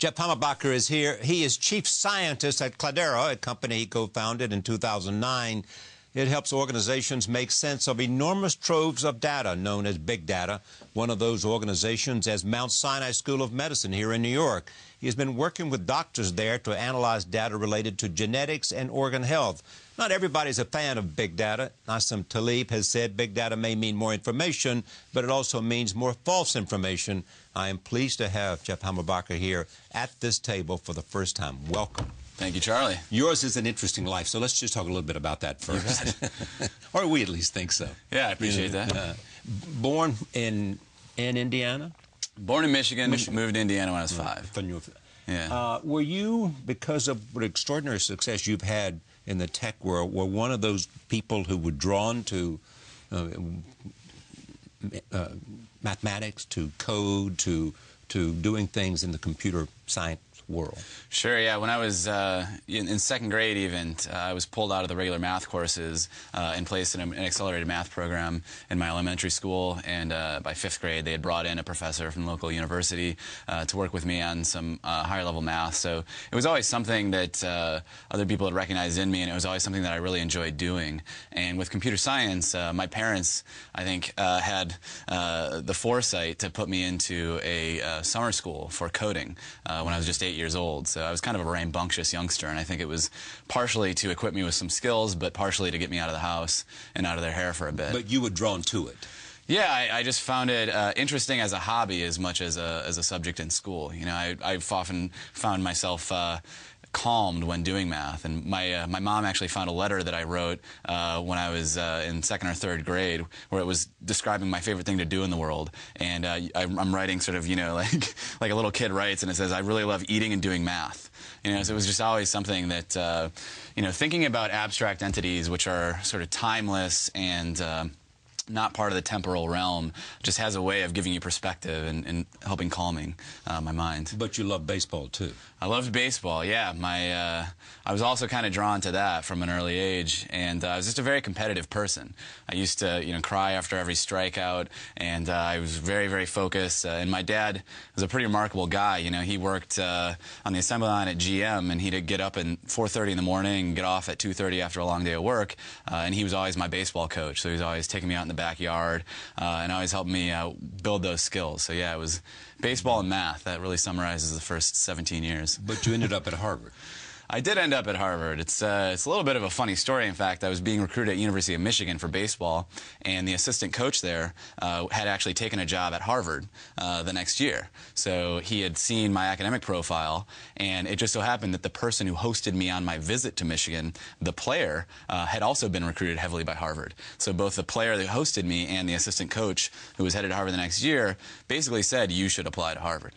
Jeff Hammerbacher is here. He is chief scientist at Cladera, a company he co-founded in 2009. It helps organizations make sense of enormous troves of data known as big data. One of those organizations is Mount Sinai School of Medicine here in New York. He has been working with doctors there to analyze data related to genetics and organ health. Not everybody's a fan of big data. Nassim Taleb has said big data may mean more information, but it also means more false information. I am pleased to have Jeff Hammerbacher here at this table for the first time. Welcome. Thank you, Charlie. Yours is an interesting life, so let's just talk a little bit about that first. Or we at least think so. Yeah, I appreciate that. Born in Indiana? Born in Michigan, moved to Indiana when I was 5. Yeah. Were you, because of what extraordinary success you've had in the tech world, were one of those people who were drawn to mathematics, to code, to doing things in the computer science world? Sure, yeah. When I was in second grade even, I was pulled out of the regular math courses and placed in an accelerated math program in my elementary school, and by 5th grade they had brought in a professor from the local university to work with me on some higher level math. So it was always something that other people had recognized in me, and it was always something that I really enjoyed doing. And with computer science, my parents, I think, had the foresight to put me into a summer school for coding when I was just 8 years old. So I was kind of a rambunctious youngster, and I think it was partially to equip me with some skills, but partially to get me out of the house and out of their hair for a bit. But you were drawn to it. Yeah, I just found it interesting as a hobby as much as a subject in school. You know, I've often found myself calmed when doing math, and my mom actually found a letter that I wrote when I was in 2nd or 3rd grade, where it was describing my favorite thing to do in the world, and I'm writing sort of, you know, like a little kid writes, and it says, "I really love eating and doing math." You know, so it was just always something that you know, thinking about abstract entities which are sort of timeless and not part of the temporal realm just has a way of giving you perspective and helping calming my mind. But you love baseball too. I loved baseball, yeah. I was also kind of drawn to that from an early age, and I was just a very competitive person. I used to, you know, cry after every strikeout, and I was very, very focused. And my dad was a pretty remarkable guy. You know, he worked on the assembly line at GM, and he'd get up at 4:30 in the morning and get off at 2:30 after a long day of work. And he was always my baseball coach, so he was always taking me out in the backyard and always helped me build those skills. So yeah, it was baseball and math. That really summarizes the first 17 years. But you ended up at Harvard. I did end up at Harvard. It's a little bit of a funny story. In fact, I was being recruited at University of Michigan for baseball, and the assistant coach there had actually taken a job at Harvard the next year. So he had seen my academic profile, and it just so happened that the person who hosted me on my visit to Michigan, the player, had also been recruited heavily by Harvard. So both the player that hosted me and the assistant coach, who was headed to Harvard the next year, basically said, "You should apply to Harvard."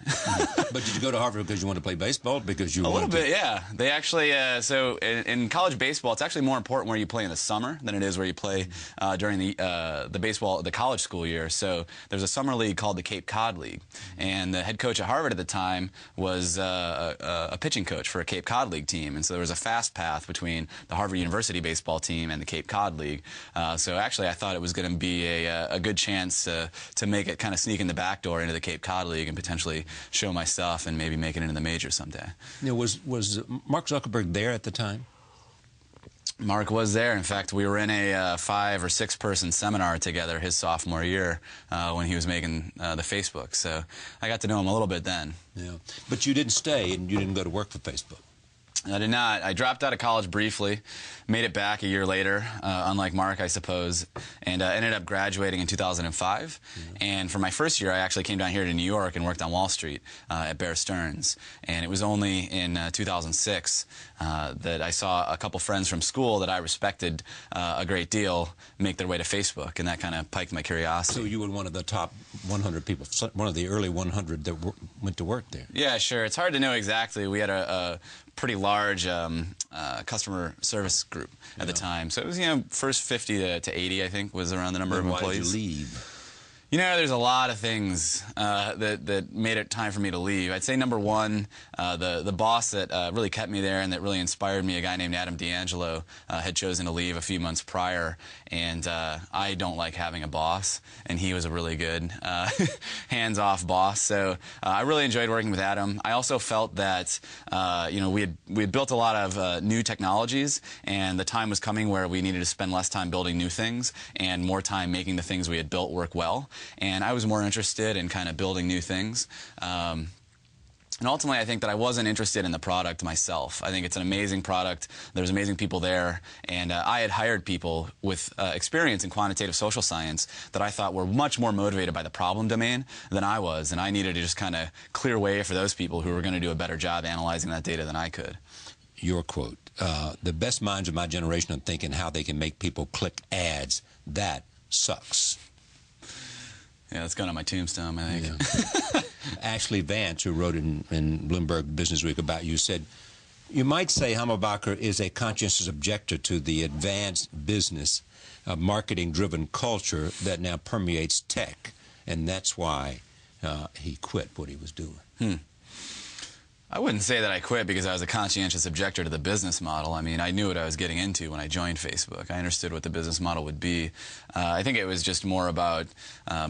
But did you go to Harvard because you wanted to play baseball? Because you a little bit, yeah. They actually, so in college baseball, it's actually more important where you play in the summer than it is where you play during the college school year. So there's a summer league called the Cape Cod League, and the head coach at Harvard at the time was a pitching coach for a Cape Cod League team, and so there was a fast path between the Harvard University baseball team and the Cape Cod League. So actually, I thought it was going to be a good chance to make it, kind of sneak in the back door into the Cape Cod League and potentially show my stuff and maybe make it into the majors someday. You know, was Mark Zuckerberg there at the time? Mark was there. In fact, we were in a 5- or 6-person seminar together his sophomore year when he was making the Facebook. So I got to know him a little bit then. Yeah, but you didn't stay, and you didn't go to work for Facebook. I did not. I dropped out of college briefly, made it back a year later, unlike Mark, I suppose, and ended up graduating in 2005. Yeah. And for my first year, I actually came down here to New York and worked on Wall Street at Bear Stearns. And it was only in 2006 that I saw a couple friends from school that I respected a great deal make their way to Facebook, and that kind of piqued my curiosity. So you were one of the top 100 people, one of the early 100 that went to work there. Yeah, sure. It's hard to know exactly. We had a pretty large customer service group at the time. So it was, you know, first 50 to 80, I think, was around the number of employees. Why did you leave? You know, there's a lot of things that made it time for me to leave. I'd say number one, the boss that really kept me there and that really inspired me, a guy named Adam D'Angelo, had chosen to leave a few months prior, and I don't like having a boss, and he was a really good hands-off boss. So I really enjoyed working with Adam. I also felt that you know, we had built a lot of new technologies, and the time was coming where we needed to spend less time building new things and more time making the things we had built work well. And I was more interested in kind of building new things. And ultimately, I think that I wasn't interested in the product myself. I think it's an amazing product. There's amazing people there. And I had hired people with experience in quantitative social science that I thought were much more motivated by the problem domain than I was. And I needed to just kind of clear way for those people who were going to do a better job analyzing that data than I could. Your quote, the best minds of my generation are thinking how they can make people click ads. That sucks. Yeah, that's going on my tombstone, I think. Yeah. Ashley Vance, who wrote in Bloomberg Business Week about you, said, you might say Hammerbacher is a conscientious objector to the advanced business, marketing-driven culture that now permeates tech, and that's why he quit what he was doing. I wouldn't say that I quit because I was a conscientious objector to the business model. I mean, I knew what I was getting into when I joined Facebook. I understood what the business model would be. I think it was just more about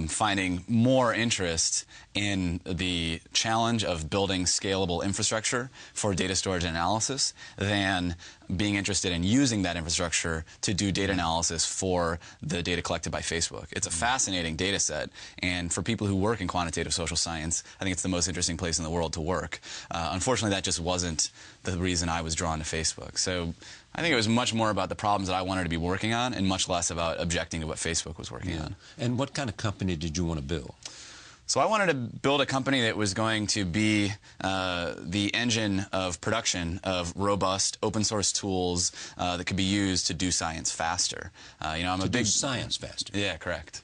finding more interest in the challenge of building scalable infrastructure for data storage and analysis than being interested in using that infrastructure to do data analysis for the data collected by Facebook. It's a fascinating data set, and for people who work in quantitative social science, I think it's the most interesting place in the world to work. Unfortunately, that just wasn't the reason I was drawn to Facebook. So I think it was much more about the problems that I wanted to be working on and much less about objecting to what Facebook was working on. And what kind of company did you want to build? So I wanted to build a company that was going to be the engine of production of robust open source tools that could be used to do science faster. You know, I'm a big science faster. Yeah, correct.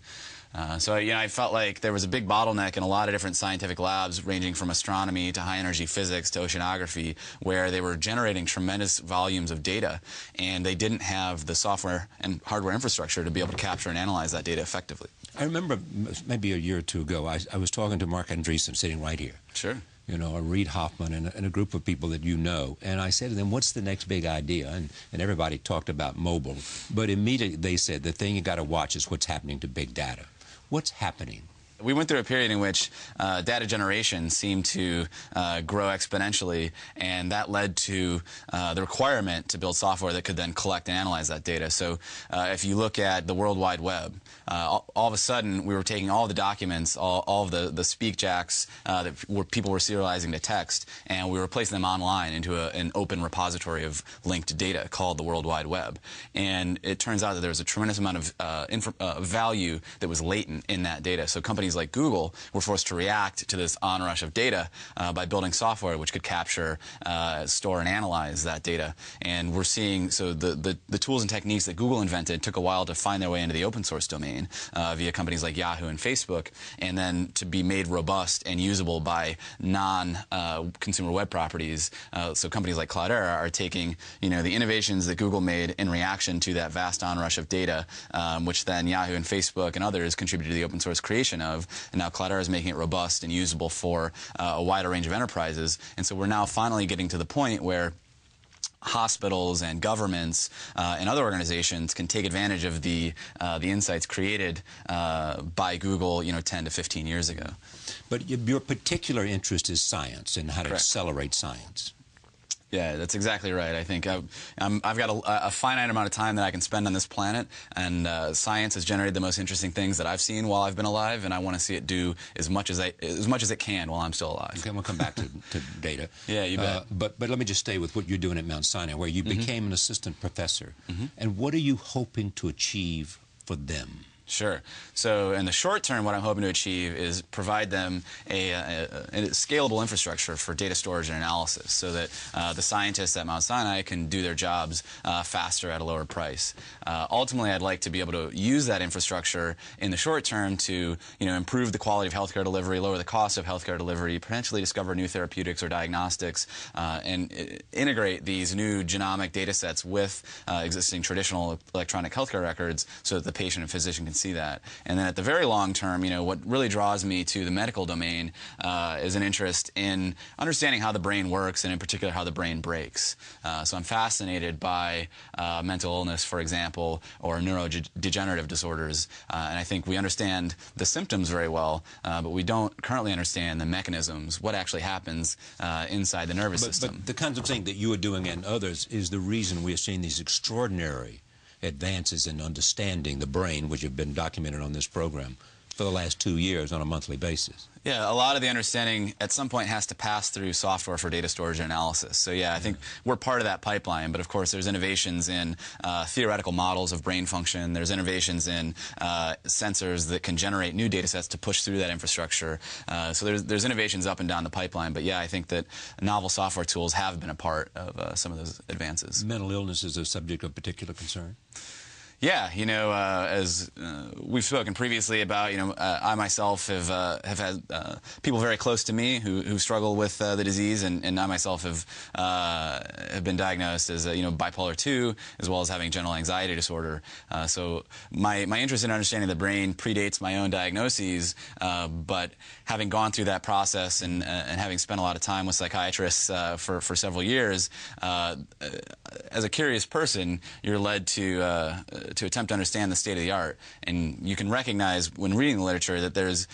So, you know, I felt like there was a big bottleneck in a lot of different scientific labs, ranging from astronomy to high-energy physics to oceanography, where they were generating tremendous volumes of data, and they didn't have the software and hardware infrastructure to be able to capture and analyze that data effectively. I remember maybe a year or two ago, I was talking to Mark Andreessen sitting right here. Sure. You know, Reid Hoffman and a group of people that you know. And I said to them, what's the next big idea? And everybody talked about mobile. But immediately they said, the thing you got to watch is what's happening to big data. What's happening? We went through a period in which data generation seemed to grow exponentially, and that led to the requirement to build software that could then collect and analyze that data. So if you look at the World Wide Web, all of a sudden we were taking all the documents, all of the speak jacks that people were serializing to text, and we were placing them online into an open repository of linked data called the World Wide Web. And it turns out that there was a tremendous amount of value that was latent in that data. So companies like Google were forced to react to this onrush of data by building software which could capture, store, and analyze that data. And we're seeing, so the tools and techniques that Google invented took a while to find their way into the open source domain via companies like Yahoo and Facebook, and then to be made robust and usable by non-consumer web properties. So companies like Cloudera are taking, you know, the innovations that Google made in reaction to that vast onrush of data, which then Yahoo and Facebook and others contributed to the open source creation of. And now Cloudera is making it robust and usable for a wider range of enterprises. And so we're now finally getting to the point where hospitals and governments and other organizations can take advantage of the insights created by Google, you know, 10 to 15 years ago. But your particular interest is science and how to Correct. accelerate science. Yeah, that's exactly right. I think I've got a finite amount of time that I can spend on this planet, and science has generated the most interesting things that I've seen while I've been alive, and I want to see it do as much as it can while I'm still alive. Okay, we'll come back to data. Yeah, you bet. But let me just stay with what you're doing at Mount Sinai, where you became an assistant professor. And what are you hoping to achieve for them? Sure. So in the short term, what I'm hoping to achieve is provide them a scalable infrastructure for data storage and analysis so that the scientists at Mount Sinai can do their jobs faster at a lower price. Ultimately, I'd like to be able to use that infrastructure in the short term to, you know, improve the quality of healthcare delivery, lower the cost of healthcare delivery, potentially discover new therapeutics or diagnostics, and integrate these new genomic data sets with existing traditional electronic healthcare records so that the patient and physician can see that. And then at the very long term, what really draws me to the medical domain is an interest in understanding how the brain works, and in particular how the brain breaks. So I'm fascinated by mental illness, for example, or neurodegenerative disorders. And I think we understand the symptoms very well, but we don't currently understand the mechanisms, what actually happens inside the nervous system. But the kinds of thing that you are doing and others is the reason we are seeing these extraordinary advances in understanding the brain, which have been documented on this program for the last 2 years on a monthly basis. Yeah, a lot of the understanding at some point has to pass through software for data storage and analysis. So yeah, I think we're part of that pipeline, but of course there's innovations in theoretical models of brain function. There's innovations in sensors that can generate new data sets to push through that infrastructure. So there's innovations up and down the pipeline, but yeah, I think that novel software tools have been a part of some of those advances. Mental illness is a subject of particular concern? Yeah, as we've spoken previously about, I myself have had people very close to me who struggle with the disease, and I myself have been diagnosed as bipolar 2, as well as having general anxiety disorder. So my interest in understanding the brain predates my own diagnoses, but having gone through that process and having spent a lot of time with psychiatrists for several years, as a curious person, you're led to attempt to understand the state of the art. And you can recognize when reading the literature that there's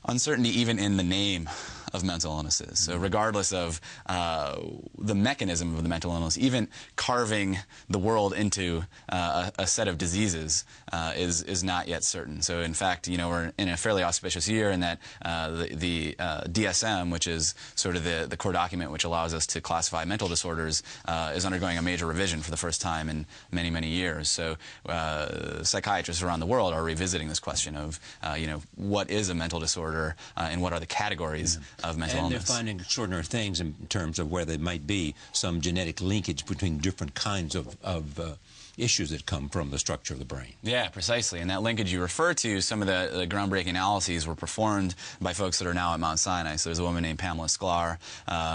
uncertainty even in the name of mental illnesses. So regardless of the mechanism of the mental illness, even carving the world into a set of diseases is not yet certain. So in fact, we're in a fairly auspicious year in that the DSM, which is sort of the core document which allows us to classify mental disorders, is undergoing a major revision for the first time in many, many years. So psychiatrists around the world are revisiting this question of, what is a mental disorder and what are the categories of mental illness. And they're finding extraordinary things in terms of where there might be some genetic linkage between different kinds of issues that come from the structure of the brain. Yeah, precisely. And that linkage you refer to, some of the groundbreaking analyses were performed by folks that are now at Mount Sinai. So there's a woman named Pamela Sklar,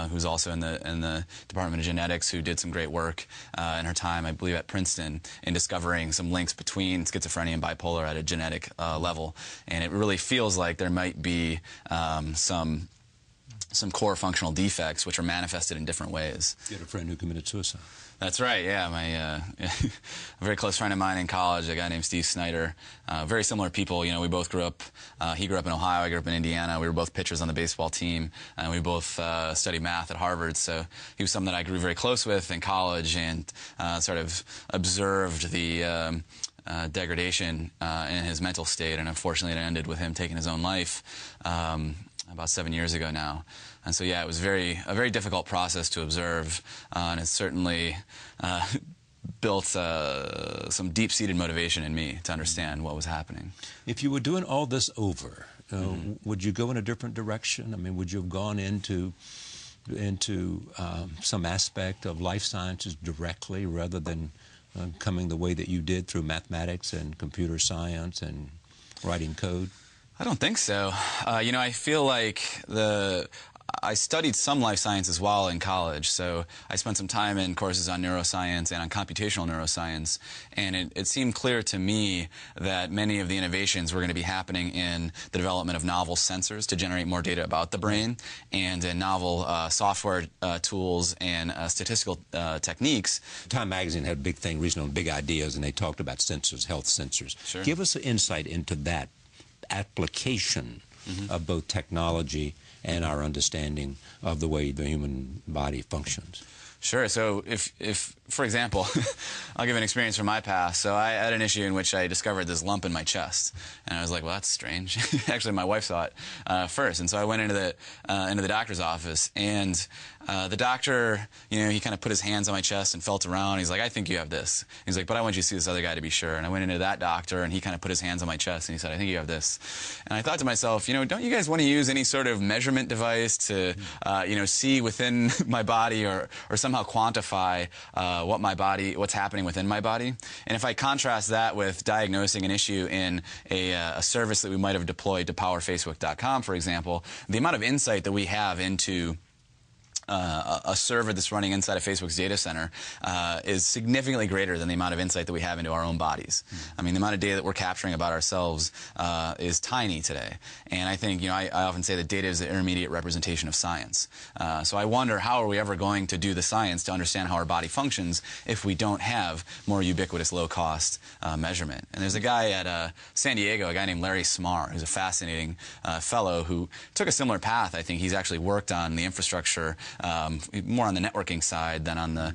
who's also in the Department of Genetics, who did some great work in her time, I believe, at Princeton, in discovering some links between schizophrenia and bipolar at a genetic level. And it really feels like there might be some core functional defects which are manifested in different ways. You had a friend who committed suicide. That's right, yeah. A very close friend of mine in college, a guy named Steve Snyder. Very similar people. We both grew up, he grew up in Ohio, I grew up in Indiana. We were both pitchers on the baseball team, and we both studied math at Harvard. So he was someone that I grew very close with in college, and sort of observed the degradation in his mental state, and unfortunately it ended with him taking his own life about 7 years ago now. And so, yeah, it was a very difficult process to observe, and it certainly built some deep-seated motivation in me to understand what was happening. If you were doing all this over, would you go in a different direction? I mean, would you have gone into some aspect of life sciences directly rather than coming the way that you did through mathematics and computer science and writing code? I don't think so. I feel like I studied some life sciences while in college, so I spent some time in courses on neuroscience and on computational neuroscience, and it seemed clear to me that many of the innovations were going to be happening in the development of novel sensors to generate more data about the brain, and in novel software tools and statistical techniques. Time magazine had a big thing recently on big ideas, and they talked about sensors, health sensors. Sure. Give us an insight into that application of both technology and our understanding of the way the human body functions. Sure. So if for example, I'll give an experience from my past. So I had an issue in which I discovered this lump in my chest, and I was like, well, that's strange. Actually, my wife saw it first, and so I went into the doctor's office, and the doctor, he kind of put his hands on my chest and felt around. He's like, I think you have this. He's like, but I want you to see this other guy to be sure. And I went into that doctor, and he kind of put his hands on my chest, and he said, I think you have this. And I thought to myself, don't you guys want to use any sort of measurement device to, see within my body or somehow quantify what's happening within my body? And if I contrast that with diagnosing an issue in a service that we might have deployed to power Facebook.com, for example, the amount of insight that we have into a server that's running inside of Facebook's data center is significantly greater than the amount of insight that we have into our own bodies. I mean, the amount of data that we're capturing about ourselves is tiny today. And I think, I often say that data is the intermediate representation of science. So I wonder, how are we ever going to do the science to understand how our body functions if we don't have more ubiquitous, low-cost measurement? And there's a guy at San Diego, a guy named Larry Smarr, who's a fascinating fellow who took a similar path. I think he's actually worked on the infrastructure, more on the networking side than on the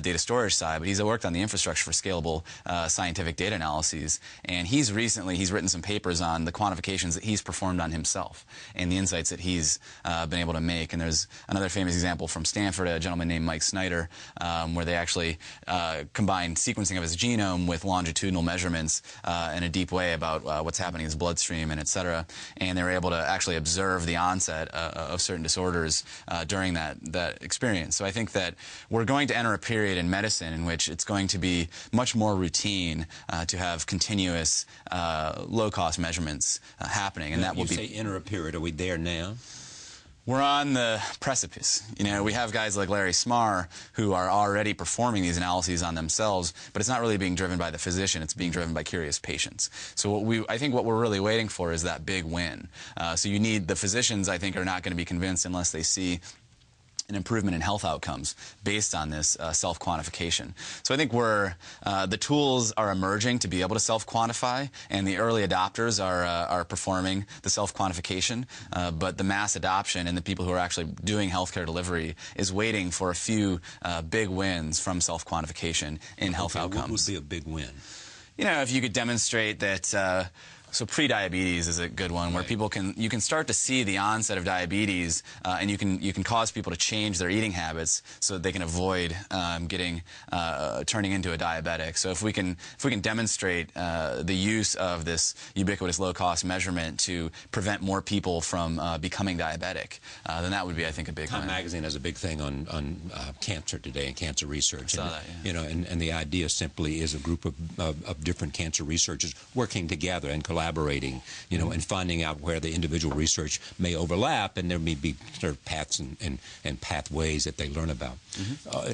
data storage side, but he's worked on the infrastructure for scalable scientific data analyses. And he's written some papers on the quantifications that he's performed on himself and the insights that he's been able to make. And there's another famous example from Stanford, a gentleman named Mike Snyder, where they actually combined sequencing of his genome with longitudinal measurements in a deep way about what's happening in his bloodstream and et cetera. And they were able to actually observe the onset of certain disorders during that experience. So I think that we're going to enter a period in medicine in which it's going to be much more routine to have continuous low-cost measurements happening, and that will be. You say enter a period. Are we there now? We're on the precipice. We have guys like Larry Smarr who are already performing these analyses on themselves, but it's not really being driven by the physician. It's being driven by curious patients. So I think what we're really waiting for is that big win. So you need, the physicians, I think, are not going to be convinced unless they see an improvement in health outcomes based on this self-quantification. So I think the tools are emerging to be able to self-quantify, and the early adopters are performing the self-quantification, but the mass adoption and the people who are actually doing healthcare delivery is waiting for a few big wins from self-quantification in health outcomes. What would be a big win? If you could demonstrate that. So pre-diabetes is a good one, where people you can start to see the onset of diabetes, and you can cause people to change their eating habits so that they can avoid turning into a diabetic. So if we can demonstrate the use of this ubiquitous low-cost measurement to prevent more people from becoming diabetic, then that would be, I think, a big win. Time Magazine has a big thing on cancer today and cancer research. I saw that, yeah. And the idea simply is a group of different cancer researchers working together and collaborating, and finding out where the individual research may overlap, and there may be sort of paths and pathways that they learn about.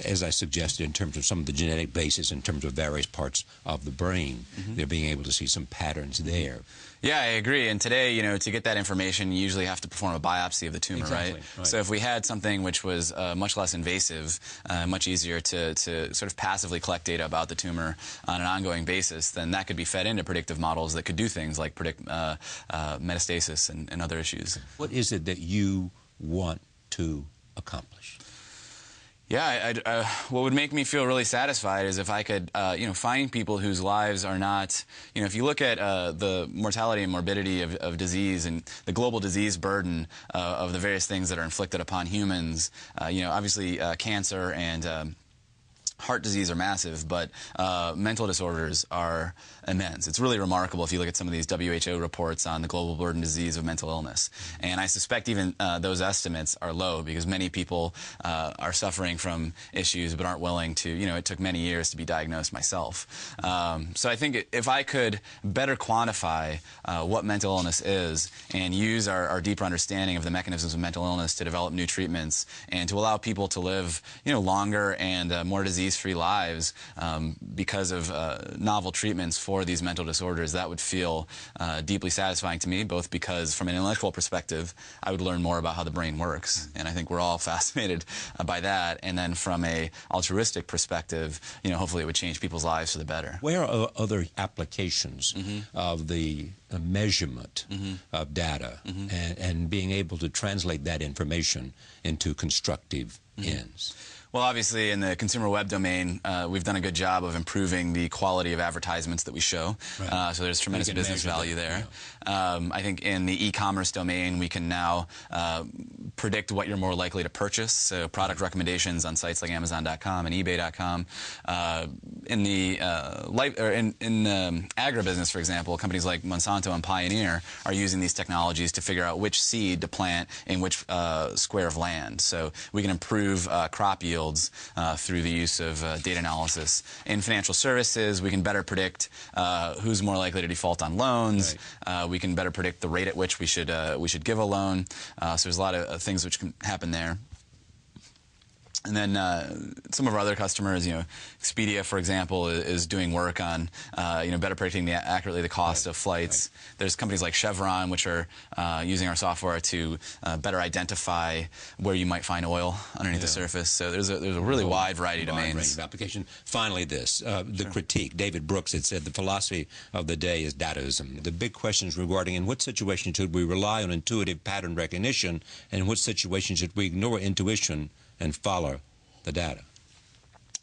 As I suggested, in terms of some of the genetic basis, in terms of various parts of the brain, they're being able to see some patterns there. Yeah, I agree. And today, to get that information, you usually have to perform a biopsy of the tumor, right? So if we had something which was much less invasive, much easier to sort of passively collect data about the tumor on an ongoing basis, then that could be fed into predictive models that could do things like predict metastasis and other issues. What is it that you want to accomplish? Yeah, what would make me feel really satisfied is if I could, find people whose lives are not, if you look at the mortality and morbidity of disease and the global disease burden of the various things that are inflicted upon humans, obviously cancer and heart disease are massive, but mental disorders are immense. It's really remarkable if you look at some of these WHO reports on the global burden disease of mental illness. And I suspect even those estimates are low, because many people are suffering from issues but aren't willing to, it took many years to be diagnosed myself. So I think if I could better quantify what mental illness is and use our deeper understanding of the mechanisms of mental illness to develop new treatments and to allow people to live, longer and more disease-free lives because of novel treatments for these mental disorders, that would feel deeply satisfying to me, both because from an intellectual perspective, I would learn more about how the brain works, and I think we're all fascinated by that, and then from a altruistic perspective, hopefully it would change people's lives for the better. Where are other applications of the measurement of data and being able to translate that information into constructive ends? Well, obviously, in the consumer web domain, we've done a good job of improving the quality of advertisements that we show. So there's tremendous business value there. I think in the e-commerce domain, we can now predict what you're more likely to purchase. So product recommendations on sites like Amazon.com and eBay.com. In the agribusiness, for example, companies like Monsanto and Pioneer are using these technologies to figure out which seed to plant in which square of land. So we can improve crop yield through the use of data analysis. In financial services, we can better predict who's more likely to default on loans. We can better predict the rate at which we should give a loan. So there's a lot of things which can happen there. And then some of our other customers, Expedia, for example, is doing work on, better predicting accurately the cost of flights. Right. There's companies like Chevron, which are using our software to better identify where you might find oil underneath the surface. So there's a really wide variety of domains. Range of application. Finally, the critique. David Brooks had said the philosophy of the day is dataism. The big questions regarding in what situation should we rely on intuitive pattern recognition, and in what situation should we ignore intuition and follow the data?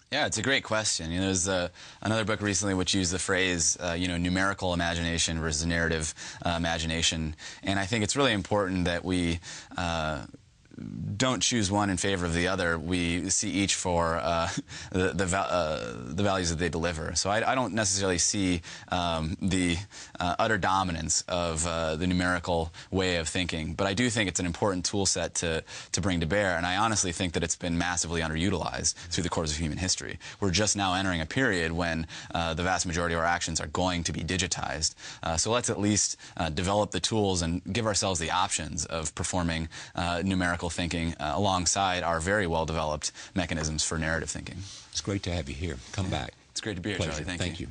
Yeah, it's a great question. There's another book recently which used the phrase, numerical imagination versus narrative imagination. And I think it's really important that we don't choose one in favor of the other. We see each for the values that they deliver. So I don't necessarily see the utter dominance of the numerical way of thinking, but I do think it's an important tool set to bring to bear, and I honestly think that it's been massively underutilized through the course of human history. We're just now entering a period when the vast majority of our actions are going to be digitized. So let's at least develop the tools and give ourselves the options of performing numerical thinking alongside our very well-developed mechanisms for narrative thinking. It's great to have you here. Come back. It's great to be here, Pleasure. Charlie. Thank you.